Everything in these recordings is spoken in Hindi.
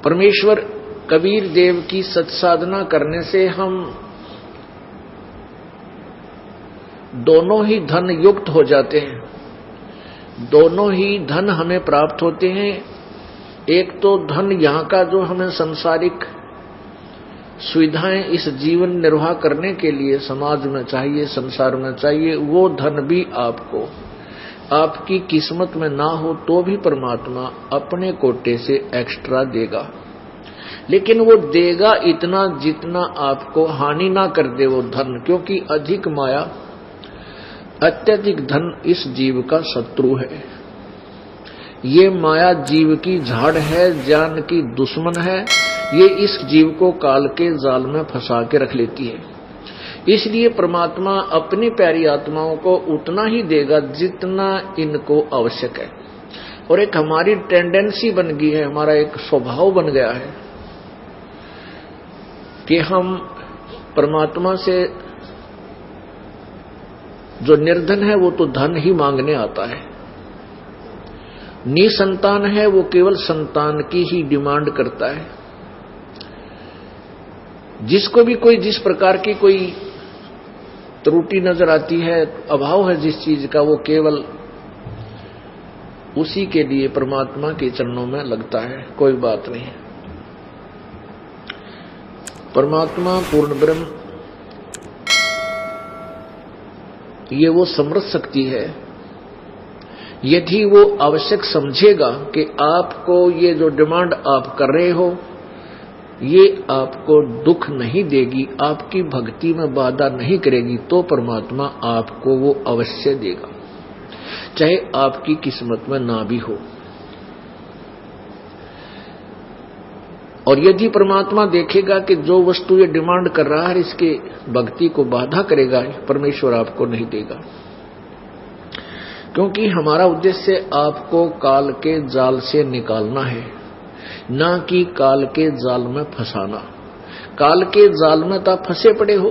परमेश्वर कबीर देव की सत्साधना करने से हम दोनों ही धन युक्त हो जाते हैं, दोनों ही धन हमें प्राप्त होते हैं। एक तो धन यहाँ का जो हमें सांसारिक सुविधाएं इस जीवन निर्वाह करने के लिए समाज में चाहिए, संसार में चाहिए, वो धन भी आपको आपकी किस्मत में ना हो तो भी परमात्मा अपने कोटे से एक्स्ट्रा देगा, लेकिन वो देगा इतना जितना आपको हानि ना कर दे वो धन, क्योंकि अधिक माया, अत्यधिक धन इस जीव का शत्रु है। ये माया जीव की झाड़ है, ज्ञान की दुश्मन है। ये इस जीव को काल के जाल में फंसा के रख लेती है। इसलिए परमात्मा अपनी प्यारी आत्माओं को उतना ही देगा जितना इनको आवश्यक है। और एक हमारी टेंडेंसी बन गई है, हमारा एक स्वभाव बन गया है कि हम परमात्मा से जो निर्धन है वो तो धन ही मांगने आता है, निसंतान है वो केवल संतान की ही डिमांड करता है। जिसको भी कोई जिस प्रकार की कोई त्रुटि नजर आती है, अभाव है जिस चीज का, वो केवल उसी के लिए परमात्मा के चरणों में लगता है। कोई बात नहीं, परमात्मा पूर्ण ब्रह्म ये वो समर्थ शक्ति है। यदि वो आवश्यक समझेगा कि आपको ये जो डिमांड आप कर रहे हो ये आपको दुख नहीं देगी, आपकी भक्ति में बाधा नहीं करेगी, तो परमात्मा आपको वो अवश्य देगा, चाहे आपकी किस्मत में ना भी हो। और यदि परमात्मा देखेगा कि जो वस्तु ये डिमांड कर रहा है इसके भक्ति को बाधा करेगा, परमेश्वर आपको नहीं देगा, क्योंकि हमारा उद्देश्य आपको काल के जाल से निकालना है, ना कि काल के जाल में फंसाना। काल के जाल में तो आप फंसे पड़े हो,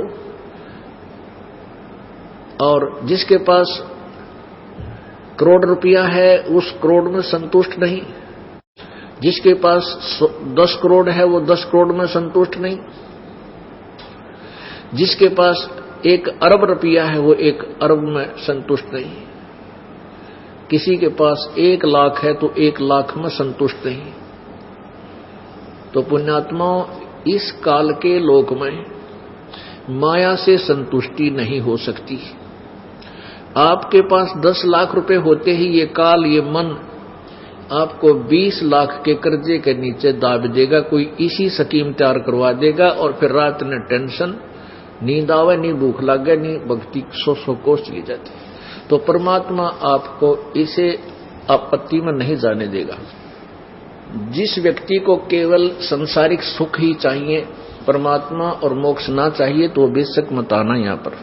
और जिसके पास करोड़ रुपया है उस करोड़ में संतुष्ट नहीं, जिसके पास 10 करोड़ है वो 10 करोड़ में संतुष्ट नहीं, जिसके पास 1 अरब रुपया है वो 1 अरब में संतुष्ट नहीं, किसी के पास 1 लाख है तो 1 लाख में संतुष्ट नहीं। तो पुण्यात्माओं, इस काल के लोक में माया से संतुष्टि नहीं हो सकती। आपके पास 10 लाख रुपए होते ही ये काल, ये मन आपको 20 लाख के कर्जे के नीचे दाब देगा, कोई इसी स्कीम तैयार करवा देगा, और फिर रात में टेंशन, नींद आवे नहीं, भूख लागे नहीं, भक्ति 100 कोस चली जाती। तो परमात्मा आपको इसे आपत्ति में नहीं जाने देगा। जिस व्यक्ति को केवल सांसारिक सुख ही चाहिए, परमात्मा और मोक्ष ना चाहिए, तो बेशक मत आना यहां पर।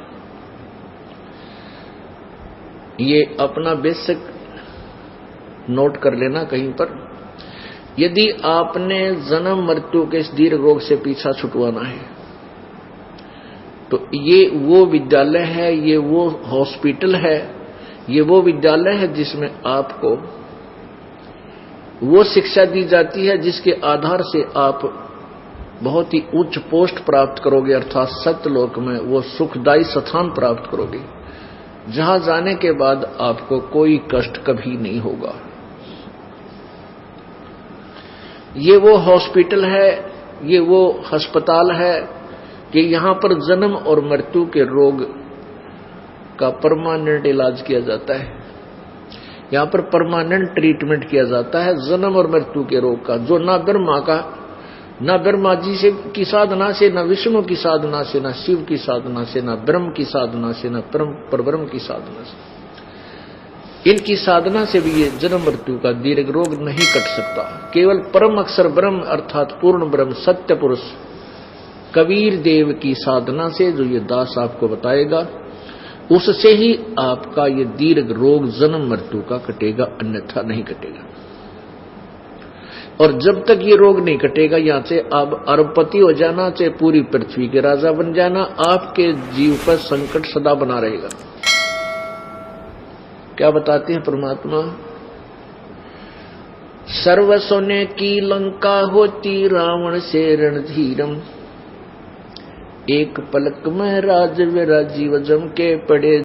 ये अपना बेशक नोट कर लेना कहीं पर। यदि आपने जन्म मृत्यु के इस दीर्घ रोग से पीछा छुटवाना है तो ये वो विद्यालय है, ये वो हॉस्पिटल है, ये वो विद्यालय है जिसमें आपको वो शिक्षा दी जाती है जिसके आधार से आप बहुत ही उच्च पोस्ट प्राप्त करोगे, अर्थात सत्यलोक में वो सुखदायी स्थान प्राप्त करोगे, जहां जाने के बाद आपको कोई कष्ट कभी नहीं होगा। ये वो हॉस्पिटल है, ये वो अस्पताल है कि यहां पर जन्म और मृत्यु के रोग का परमानेंट इलाज किया जाता है, यहां पर परमानेंट ट्रीटमेंट किया जाता है जन्म और मृत्यु के रोग का, जो ना ब्रह्मा का, ना ब्रह्मा जी से की साधना से, ना विष्णु की साधना से, ना शिव की साधना से, ना ब्रह्म की साधना से, ना परब्रह्म की साधना से, इनकी साधना से भी ये जन्म मृत्यु का दीर्घ रोग नहीं कट सकता। केवल परम अक्षर ब्रह्म अर्थात पूर्ण ब्रह्म सत्य पुरुष कबीर देव की साधना से, जो ये दास आपको बताएगा, उससे ही आपका ये दीर्घ रोग जन्म मृत्यु का कटेगा, अन्यथा नहीं कटेगा। और जब तक ये रोग नहीं कटेगा, यहां से आप अरबपति हो जाना, चाहे पूरी पृथ्वी के राजा बन जाना, आपके जीव पर संकट सदा बना रहेगा। क्या बताते हैं परमात्मा? सर्व सोने की लंका होती रावण से रणधीरम, एक पलक में राज विराजीव जम के पड़े